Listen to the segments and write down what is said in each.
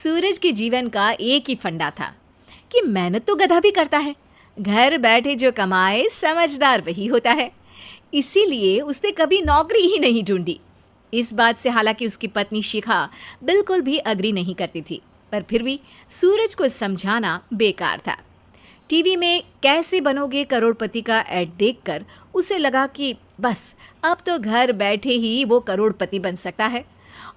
सूरज के जीवन का एक ही फंडा था कि मेहनत तो गधा भी करता है, घर बैठे जो कमाए समझदार वही होता है। इसीलिए उसने कभी नौकरी ही नहीं ढूंढी। इस बात से हालांकि उसकी पत्नी शिखा बिल्कुल भी अग्री नहीं करती थी, पर फिर भी सूरज को समझाना बेकार था। टीवी में कैसे बनोगे करोड़पति का ऐड देखकर उसे लगा कि बस अब तो घर बैठे ही वो करोड़पति बन सकता है,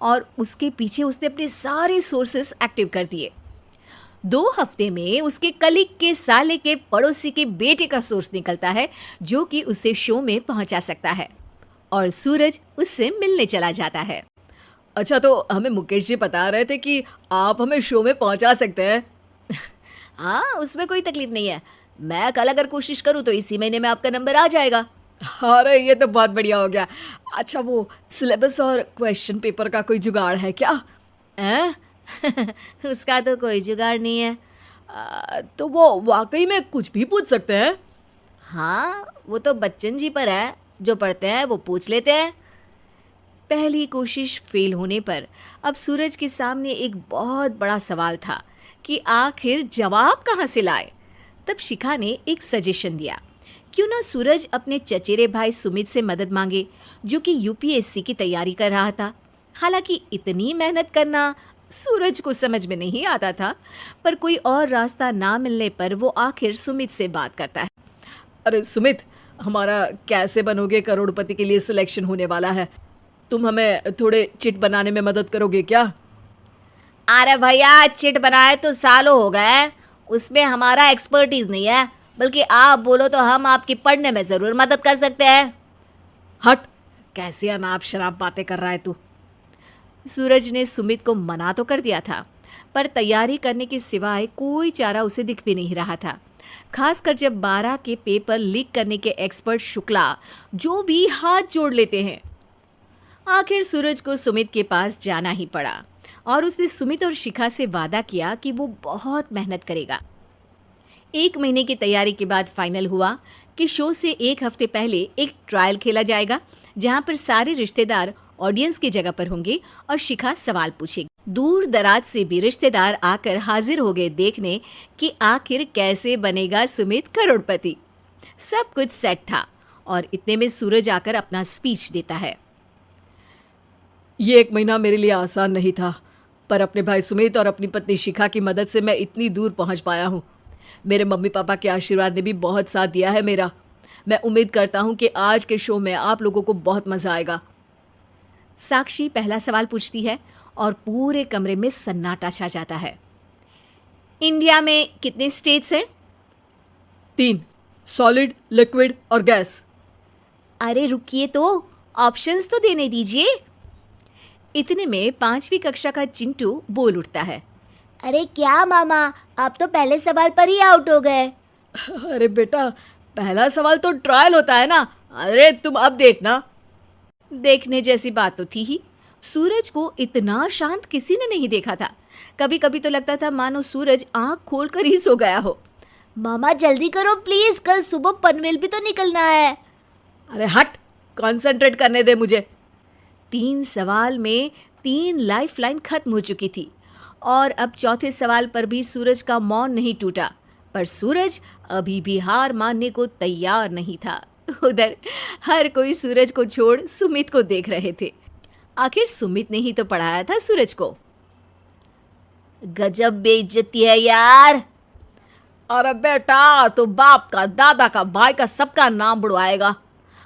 और उसके पीछे उसने अपने सारे सोर्सेस एक्टिव कर दिए। 2 हफ्ते में उसके कलीग के साले के पड़ोसी के बेटे का सोर्स निकलता है जो कि उसे शो में पहुंचा सकता है, और सूरज उससे मिलने चला जाता है। अच्छा, तो हमें मुकेश जी बता रहे थे कि आप हमें शो में पहुंचा सकते हैं। हाँ, उसमें कोई तकलीफ नहीं है। मैं कल अगर कोशिश करूँ तो इसी महीने में आपका नंबर आ जाएगा। अरे ये तो बहुत बढ़िया हो गया। अच्छा, वो सिलेबस और क्वेश्चन पेपर का कोई जुगाड़ है क्या? हैं? उसका तो कोई जुगाड़ नहीं है। तो वो वाकई में कुछ भी पूछ सकते हैं? हाँ, वो तो बच्चन जी पर है, जो पढ़ते हैं वो पूछ लेते हैं। पहली कोशिश फेल होने पर अब सूरज के सामने एक बहुत बड़ा सवाल था कि आखिर जवाब कहाँ से लाए। तब शिखा ने एक सजेशन दिया, क्यों ना सूरज अपने चचेरे भाई सुमित से मदद मांगे, जो कि यूपीएससी की तैयारी कर रहा था। हालांकि इतनी मेहनत करना सूरज को समझ में नहीं आता था, पर कोई और रास्ता ना मिलने पर वो आखिर सुमित से बात करता है। अरे सुमित, हमारा कैसे बनोगे करोड़पति के लिए सिलेक्शन होने वाला है। तुम हमें थोड़े चिट बनाने में मदद करोगे क्या? अरे भैया, चिट बनाए तो सालों हो गए, उसमें हमारा एक्सपर्टीज नहीं है, बल्कि आप बोलो तो हम आपकी पढ़ने में ज़रूर मदद कर सकते हैं। हट, कैसी अनाप शराब बातें कर रहा है तू। सूरज ने सुमित को मना तो कर दिया था, पर तैयारी करने के सिवाय कोई चारा उसे दिख भी नहीं रहा था, खासकर जब 12 के पेपर लीक करने के एक्सपर्ट शुक्ला जो भी हाथ जोड़ लेते हैं। आखिर सूरज को सुमित के पास जाना ही पड़ा, और उसने सुमित और शिखा से वादा किया कि वो बहुत मेहनत करेगा। 1 महीने की तैयारी के बाद फाइनल हुआ कि शो से 1 हफ्ते पहले एक ट्रायल खेला जाएगा, जहां पर सारे रिश्तेदार ऑडियंस की जगह पर होंगे और शिखा सवाल पूछेगी। दूर दराज से भी रिश्तेदार आकर हाजिर हो गए देखने कि आखिर कैसे बनेगा सुमित करोड़पति। सब कुछ सेट था, और इतने में सूरज आकर अपना स्पीच देता है। ये 1 महीना मेरे लिए आसान नहीं था, पर अपने भाई सुमित और अपनी पत्नी शिखा की मदद से मैं इतनी दूर पहुंच पाया हूँ। मेरे मम्मी पापा के आशीर्वाद ने भी बहुत साथ दिया है मेरा। मैं उम्मीद करता हूँ कि आज के शो में आप लोगों को बहुत मज़ा आएगा। साक्षी पहला सवाल पूछती है और पूरे कमरे में सन्नाटा छा जाता है। इंडिया में कितने स्टेट्स हैं? 3, सॉलिड, लिक्विड और गैस। अरे रुकिए, तो ऑप्शंस तो देने दीजिए। इतने में 5वीं कक्षा का चिंटू बोल उठता है। अरे क्या मामा, आप तो पहले सवाल पर ही आउट हो गए। अरे बेटा, पहला सवाल तो ट्रायल होता है ना। अरे तुम अब देखना। देखने जैसी बात तो थी ही। सूरज को इतना शांत किसी ने नहीं देखा था। कभी कभी तो लगता था मानो सूरज आंख खोलकर ही सो गया हो। मामा जल्दी करो प्लीज, कल सुबह पनवेल भी तो निकलना है। अरे हट, कंसंट्रेट करने दे मुझे। 3 सवाल में 3 लाइफलाइन खत्म हो चुकी थी, और अब चौथे सवाल पर भी सूरज का मौन नहीं टूटा, पर सूरज अभी भी हार मानने को तैयार नहीं था। उधर हर कोई सूरज को छोड़ सुमित को देख रहे थे। आखिर सुमित ने ही तो पढ़ाया था सूरज को। गजब बेइज्जती है यार। अरे बेटा, तो बाप का, दादा का, भाई का, सबका नाम बुड़वाएगा।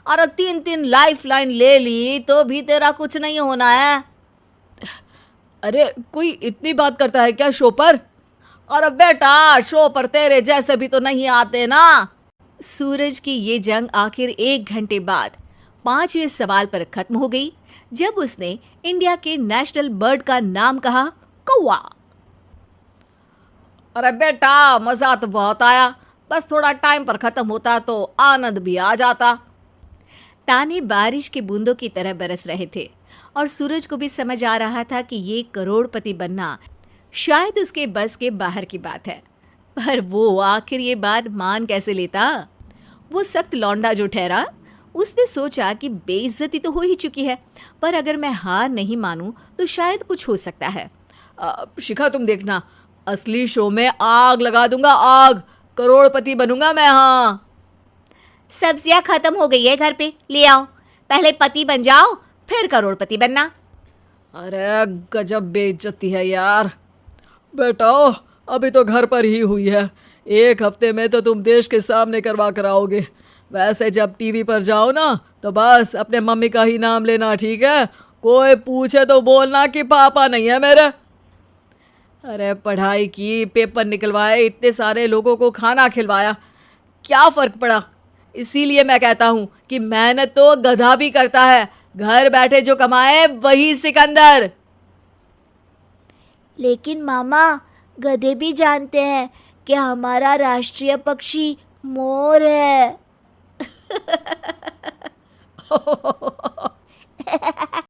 अरे 3 लाइफलाइन ले ली तो भी तेरा कुछ नहीं होना है। अरे कोई इतनी बात करता है क्या शो पर? अरे बेटा, शो पर तेरे जैसे भी तो नहीं आते ना। सूरज की ये जंग आखिर 1 घंटे बाद 5वें सवाल पर खत्म हो गई, जब उसने इंडिया के नेशनल बर्ड का नाम कहा, कौवा। अरे बेटा, मजा तो बहुत आया, बस थोड़ा टाइम पर खत्म होता तो आनंद भी आ जाता। ताने बारिश के बूंदों की तरह बरस रहे थे, और सूरज को भी समझ आ रहा था कि ये करोड़पति बनना शायद उसके बस के बाहर की बात है। पर वो आखिर ये बात मान कैसे लेता? वो सख्त लौंडा जो ठहरा, उसने सोचा कि बेइज्जती तो हो ही चुकी है, पर अगर मैं हार नहीं मानूं तो शायद कुछ हो सकता है। शिखा तुम देखना, असली शो में आग लगा दूंगा, आग, करोड़पति बनूंगा मैं। हाँ सब्जियां खत्म हो गई है घर पे, ले आओ। पहले पति बन जाओ, फिर करोड़पति बनना। अरे गजब बेइज्जती है यार। बेटा अभी तो घर पर ही हुई है, 1 हफ्ते में तो तुम देश के सामने करवा कर आओगे। वैसे जब टीवी पर जाओ ना तो बस अपने मम्मी का ही नाम लेना, ठीक है? कोई पूछे तो बोलना कि पापा नहीं है मेरे। अरे पढ़ाई की, पेपर निकलवाए, इतने सारे लोगों को खाना खिलवाया, क्या फ़र्क पड़ा? इसीलिए मैं कहता हूँ कि मेहनत तो गधा भी करता है, घर बैठे जो कमाए वही सिकंदर। लेकिन मामा, गधे भी जानते हैं कि हमारा राष्ट्रीय पक्षी मोर है।